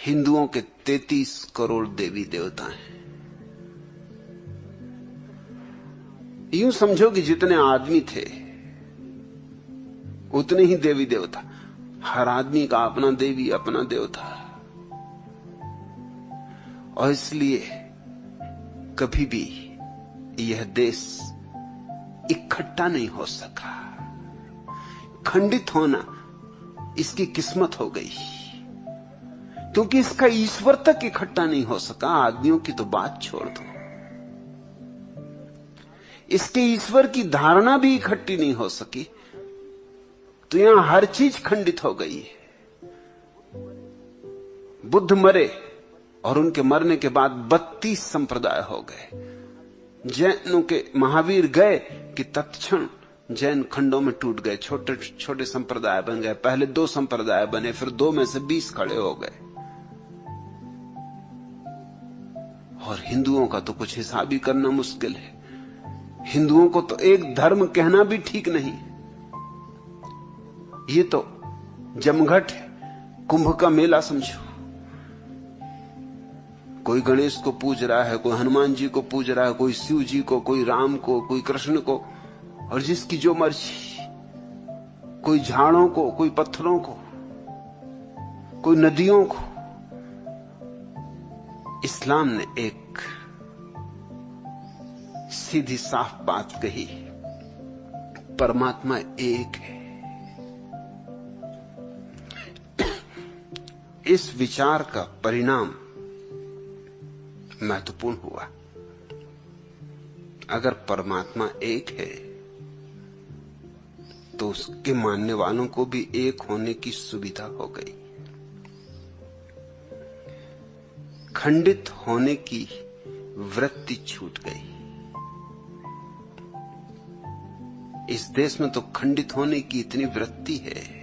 हिंदुओं के 33 करोड़ देवी देवता हैं। यूं समझो कि जितने आदमी थे उतने ही देवी देवता। हर आदमी का अपना देवी अपना देवता। और इसलिए कभी भी यह देश इकट्ठा नहीं हो सका। खंडित होना इसकी किस्मत हो गई, क्योंकि इसका ईश्वर तक इकट्ठा नहीं हो सका। आदमियों की तो बात छोड़ दो, इसके ईश्वर की धारणा भी इकट्ठी नहीं हो सकी। तो यहां हर चीज खंडित हो गई है। बुद्ध मरे और उनके मरने के बाद 32 संप्रदाय हो गए। जैनों के महावीर गए कि तत्क्षण जैन खंडों में टूट गए, छोटे छोटे संप्रदाय बन गए। पहले 2 संप्रदाय बने, फिर 2 में से 20 खड़े हो गए। और हिंदुओं का तो कुछ हिसाब ही करना मुश्किल है। हिंदुओं को तो एक धर्म कहना भी ठीक नहीं। ये तो जमघट है, कुंभ का मेला समझो। कोई गणेश को पूज रहा है, कोई हनुमान जी को पूज रहा है, कोई शिव जी को, कोई राम को, कोई कृष्ण को, और जिसकी जो मर्जी। कोई झाड़ों को, कोई पत्थरों को, कोई नदियों को। इस्लाम ने एक सीधी साफ बात कही, परमात्मा एक है। इस विचार का परिणाम महत्वपूर्ण हुआ। अगर परमात्मा एक है तो उसके मानने वालों को भी एक होने की सुविधा हो गई। खंडित होने की वृत्ति छूट गई। इस देश में तो खंडित होने की इतनी वृत्ति है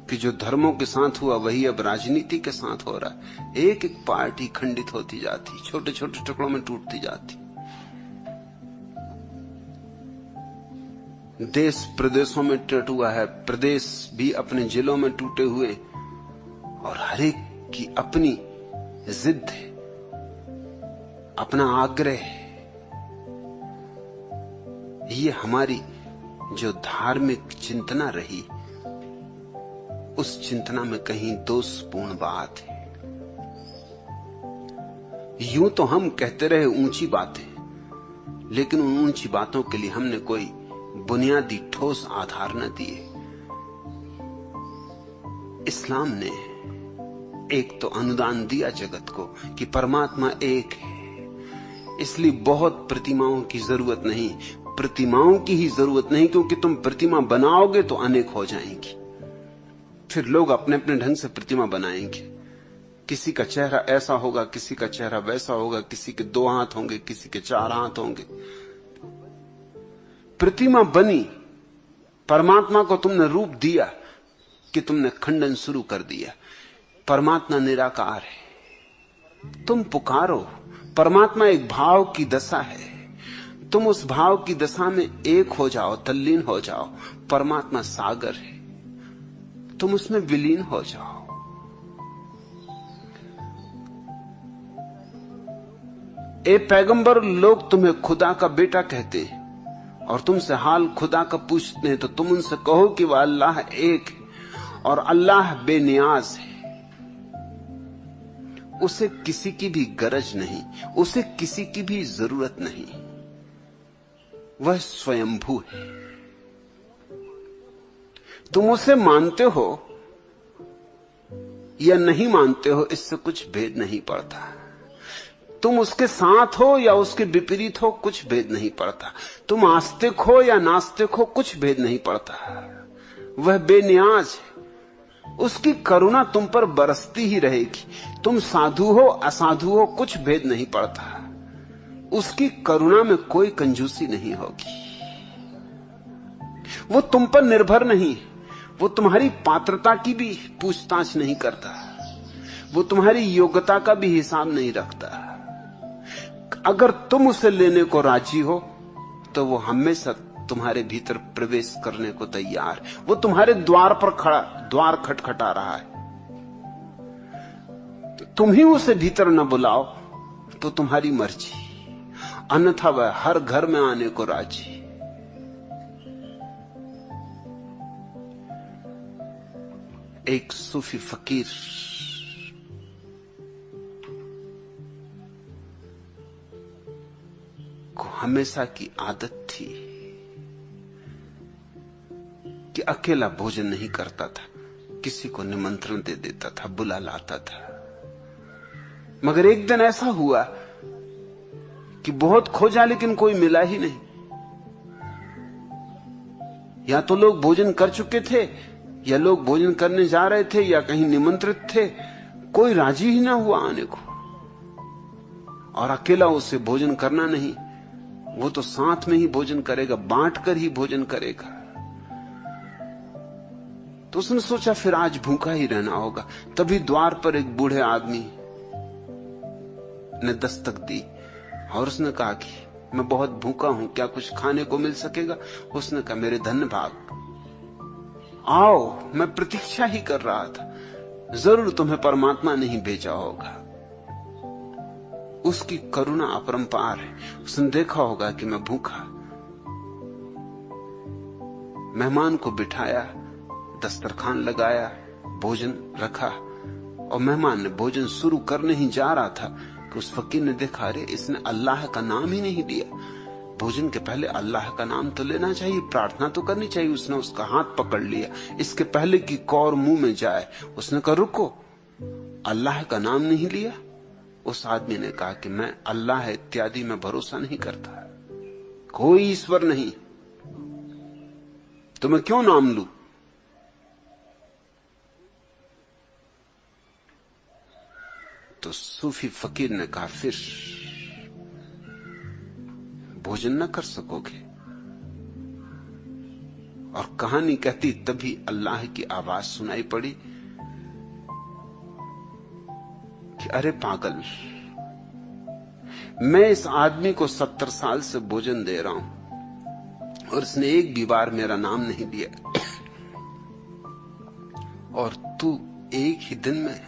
कि जो धर्मों के साथ हुआ वही अब राजनीति के साथ हो रहा है। एक एक पार्टी खंडित होती जाती, छोटे छोटे टुकड़ों में टूटती जाती। देश प्रदेशों में टूट हुआ है, प्रदेश भी अपने जिलों में टूटे हुए, और हर एक की अपनी जिद है, अपना आग्रह है। ये हमारी जो धार्मिक चिंतना रही, उस चिंतना में कहीं दोषपूर्ण बात है। यूं तो हम कहते रहे ऊंची बातें, लेकिन उन ऊंची बातों के लिए हमने कोई बुनियादी ठोस आधार न दिए। इस्लाम ने एक तो अनुदान दिया जगत को कि परमात्मा एक है, इसलिए बहुत प्रतिमाओं की जरूरत नहीं। प्रतिमाओं की ही जरूरत नहीं, क्योंकि तुम प्रतिमा बनाओगे तो अनेक हो जाएंगी। फिर लोग अपने अपने ढंग से प्रतिमा बनाएंगे। किसी का चेहरा ऐसा होगा, किसी का चेहरा वैसा होगा, किसी के 2 हाथ होंगे, किसी के 4 हाथ होंगे। प्रतिमा बनी, परमात्मा को तुमने रूप दिया कि तुमने खंडन शुरू कर दिया। परमात्मा निराकार है, तुम पुकारो। परमात्मा एक भाव की दशा है, तुम उस भाव की दशा में एक हो जाओ, तल्लीन हो जाओ। परमात्मा सागर है, तुम उसमें विलीन हो जाओ। ए पैगंबर, लोग तुम्हें खुदा का बेटा कहते हैं और तुमसे हाल खुदा का पूछते हैं, तो तुम उनसे कहो कि वह अल्लाह एक है और अल्लाह बेनियाज है। उसे किसी की भी गरज नहीं, उसे किसी की भी जरूरत नहीं। वह स्वयंभू है। तुम उसे मानते हो या नहीं मानते हो, इससे कुछ भेद नहीं पड़ता। तुम उसके साथ हो या उसके विपरीत हो, कुछ भेद नहीं पड़ता। तुम आस्तिक हो या नास्तिक हो, कुछ भेद नहीं पड़ता। वह बेनियाज है, उसकी करुणा तुम पर बरसती ही रहेगी। तुम साधु हो असाधु हो, कुछ भेद नहीं पड़ता। उसकी करुणा में कोई कंजूसी नहीं होगी। वो तुम पर निर्भर नहीं, वो तुम्हारी पात्रता की भी पूछताछ नहीं करता, वो तुम्हारी योग्यता का भी हिसाब नहीं रखता। अगर तुम उसे लेने को राजी हो तो वो हमेशा तुम्हारे भीतर प्रवेश करने को तैयार है। वो तुम्हारे द्वार पर खड़ा, द्वार खटखटा रहा है। तुम ही उसे भीतर न बुलाओ तो तुम्हारी मर्जी, अन्यथा वह हर घर में आने को राजी। एक सूफी फकीर को हमेशा की आदत थी कि अकेला भोजन नहीं करता था, किसी को निमंत्रण दे देता था, बुला लाता था। मगर एक दिन ऐसा हुआ कि बहुत खोजा लेकिन कोई मिला ही नहीं। या तो लोग भोजन कर चुके थे, या लोग भोजन करने जा रहे थे, या कहीं निमंत्रित थे, कोई राजी ही ना हुआ आने को। और अकेला उसे भोजन करना नहीं, वो तो साथ में ही भोजन करेगा, बांट कर ही भोजन करेगा। तो उसने सोचा फिर आज भूखा ही रहना होगा। तभी द्वार पर एक बूढ़े आदमी ने दस्तक दी और उसने कहा कि मैं बहुत भूखा हूं, क्या कुछ खाने को मिल सकेगा? उसने कहा मेरे धन्य भाग, आओ, मैं प्रतीक्षा ही कर रहा था, जरूर तुम्हें परमात्मा ने ही भेजा होगा। उसकी करुणा अपरंपार है। उसने देखा होगा कि मैं भूखा, मेहमान को बिठाया, दस्तरखान लगाया, भोजन रखा, और मेहमान ने भोजन शुरू करने ही जा रहा था कि उस फकीर ने देखा, अरे इसने अल्लाह का नाम ही नहीं लिया। भोजन के पहले अल्लाह का नाम तो लेना चाहिए, प्रार्थना तो करनी चाहिए। उसने उसका हाथ पकड़ लिया इसके पहले कि कौर मुंह में जाए। उसने कहा रुको, अल्लाह का नाम नहीं लिया? उस आदमी ने कहा कि मैं अल्लाह इत्यादि में भरोसा नहीं करता, कोई ईश्वर नहीं, तो मैं क्यों नाम लूं? तो सूफी फकीर ने कहा फिर भोजन न कर सकोगे। और कहानी कहती तभी अल्लाह की आवाज सुनाई पड़ी कि अरे पागल, मैं इस आदमी को 70 साल से भोजन दे रहा हूं और इसने एक भी बार मेरा नाम नहीं लिया, और तू एक ही दिन में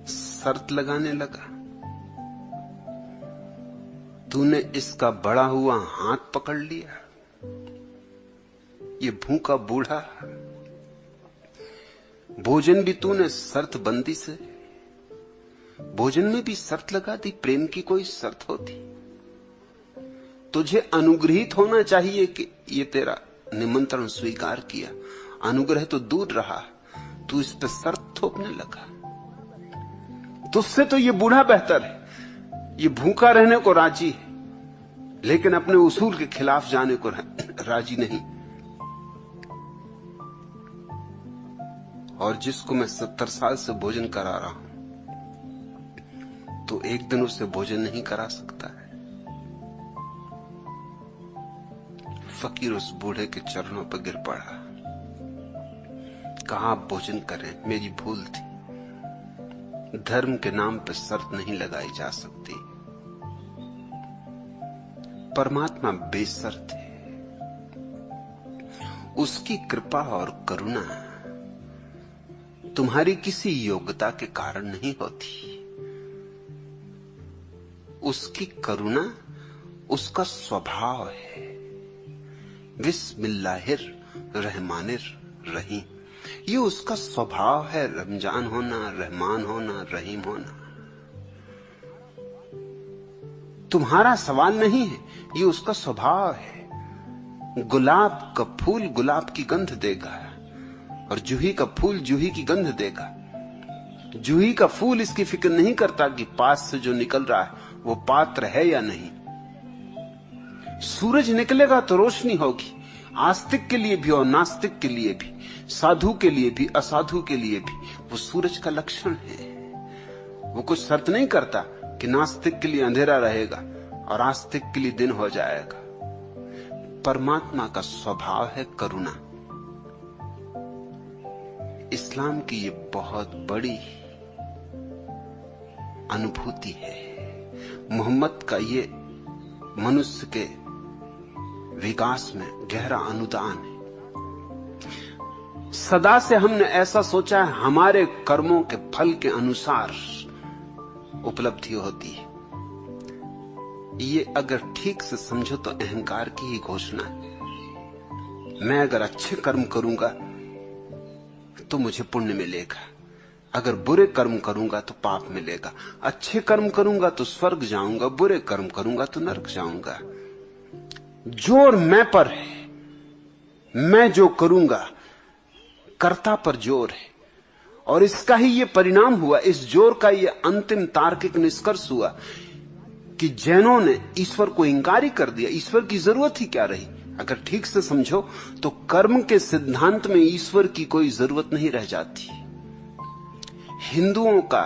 शर्त लगाने लगा। तूने इसका बड़ा हुआ हाथ पकड़ लिया, ये भूखा बूढ़ा, भोजन भी तूने शर्त बंदी से, भोजन में भी शर्त लगा दी। प्रेम की कोई शर्त होती? तुझे अनुग्रहित होना चाहिए कि ये तेरा निमंत्रण स्वीकार किया, अनुग्रह तो दूर रहा, तू इस पे शर्त थोपने लगा। तुझसे तो ये बूढ़ा बेहतर है, ये भूखा रहने को राजी है लेकिन अपने उसूल के खिलाफ जाने को राजी नहीं। और जिसको मैं 70 साल से भोजन करा रहा हूं, तो एक दिन उसे भोजन नहीं करा सकता है। फकीर उस बूढ़े के चरणों पर गिर पड़ा, कहा आप भोजन करें, मेरी भूल थी। धर्म के नाम पर शर्त नहीं लगाई जा सकती। परमात्मा बेशर्त है, उसकी कृपा और करुणा तुम्हारी किसी योग्यता के कारण नहीं होती। उसकी करुणा उसका स्वभाव है। बिस्मिल्लाहिर रहमानिर रहीम, ये उसका स्वभाव है। रमजान होना, रहमान होना, रहीम होना तुम्हारा सवाल नहीं है, ये उसका स्वभाव है। गुलाब का फूल गुलाब की गंध देगा और जूही का फूल जूही की गंध देगा। जूही का फूल इसकी फिक्र नहीं करता कि पास से जो निकल रहा है वो पात्र है या नहीं। सूरज निकलेगा तो रोशनी होगी, आस्तिक के लिए भी और नास्तिक के लिए भी, साधु के लिए भी असाधु के लिए भी वो सूरज का लक्षण है। वो कुछ शर्त नहीं करता कि नास्तिक के लिए अंधेरा रहेगा और आस्तिक के लिए दिन हो जाएगा। परमात्मा का स्वभाव है करुणा। इस्लाम की ये बहुत बड़ी अनुभूति है। मोहम्मद का ये मनुष्य के विकास में गहरा अनुदान है। सदा से हमने ऐसा सोचा है हमारे कर्मों के फल के अनुसार उपलब्धि होती है। ये अगर ठीक से समझो तो अहंकार की ही घोषणा है। मैं अगर अच्छे कर्म करूंगा तो मुझे पुण्य मिलेगा, अगर बुरे कर्म करूंगा तो पाप मिलेगा। अच्छे कर्म करूंगा तो स्वर्ग जाऊंगा, बुरे कर्म करूंगा तो नरक जाऊंगा। जोर मैं पर है, मैं जो करूंगा कर्ता पर जोर है, और इसका ही ये परिणाम हुआ, इस जोर का ये अंतिम तार्किक निष्कर्ष हुआ कि जैनों ने ईश्वर को इंकार ही कर दिया। ईश्वर की जरूरत ही क्या रही? अगर ठीक से समझो तो कर्म के सिद्धांत में ईश्वर की कोई जरूरत नहीं रह जाती। हिंदुओं का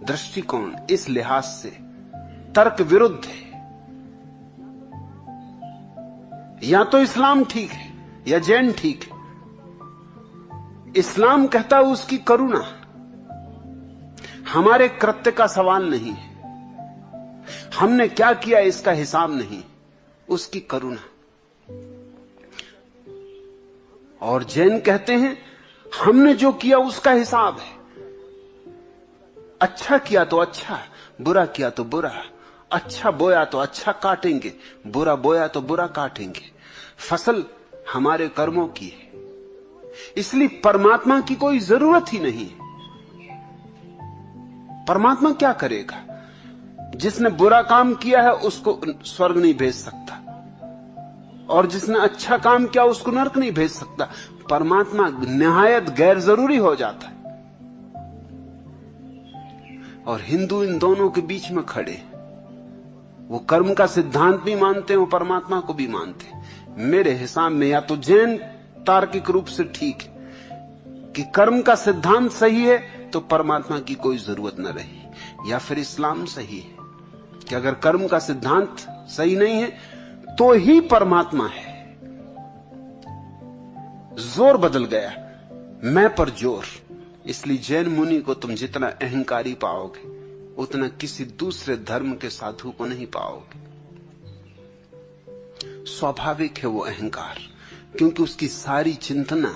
दृष्टिकोण इस लिहाज से तर्क विरुद्ध है। या तो इस्लाम ठीक है या जैन ठीक है। इस्लाम कहता है उसकी करुणा, हमारे कृत्य का सवाल नहीं है, हमने क्या किया इसका हिसाब नहीं, उसकी करुणा। और जैन कहते हैं हमने जो किया उसका हिसाब है। अच्छा किया तो अच्छा, बुरा किया तो बुरा। अच्छा बोया तो अच्छा काटेंगे, बुरा बोया तो बुरा काटेंगे। फसल हमारे कर्मों की है, इसलिए परमात्मा की कोई जरूरत ही नहीं। परमात्मा क्या करेगा? जिसने बुरा काम किया है उसको स्वर्ग नहीं भेज सकता, और जिसने अच्छा काम किया उसको नरक नहीं भेज सकता। परमात्मा निहायत गैर जरूरी हो जाता है। और हिंदू इन दोनों के बीच में खड़े, वो कर्म का सिद्धांत भी मानते हैं, वो परमात्मा को भी मानते हैं। मेरे हिसाब में या तो जैन तार्किक रूप से ठीक है कि कर्म का सिद्धांत सही है तो परमात्मा की कोई जरूरत न रही, या फिर इस्लाम सही है कि अगर कर्म का सिद्धांत सही नहीं है तो ही परमात्मा है। जोर बदल गया, मैं पर जोर। इसलिए जैन मुनि को तुम जितना अहंकारी पाओगे उतना किसी दूसरे धर्म के साधु को नहीं पाओगे। स्वाभाविक है वो अहंकार, क्योंकि उसकी सारी चिंतना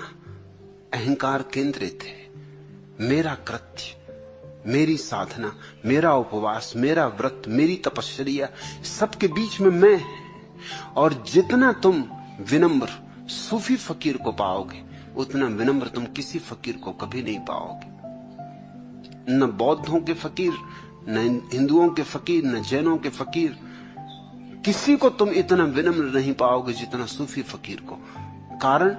अहंकार केंद्रित है। मेरा कृत्य, मेरी साधना, मेरा उपवास, मेरा व्रत, मेरी तपश्चर्या, सबके बीच में मैं। और जितना तुम विनम्र सूफी फकीर को पाओगे उतना विनम्र तुम किसी फकीर को कभी नहीं पाओगे। न बौद्धों के फकीर, न हिंदुओं के फकीर, न जैनों के फकीर, किसी को तुम इतना विनम्र नहीं पाओगे जितना सूफी फकीर को। कारण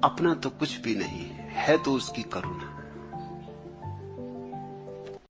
अपना तो कुछ भी नहीं है तो उसकी करुणा।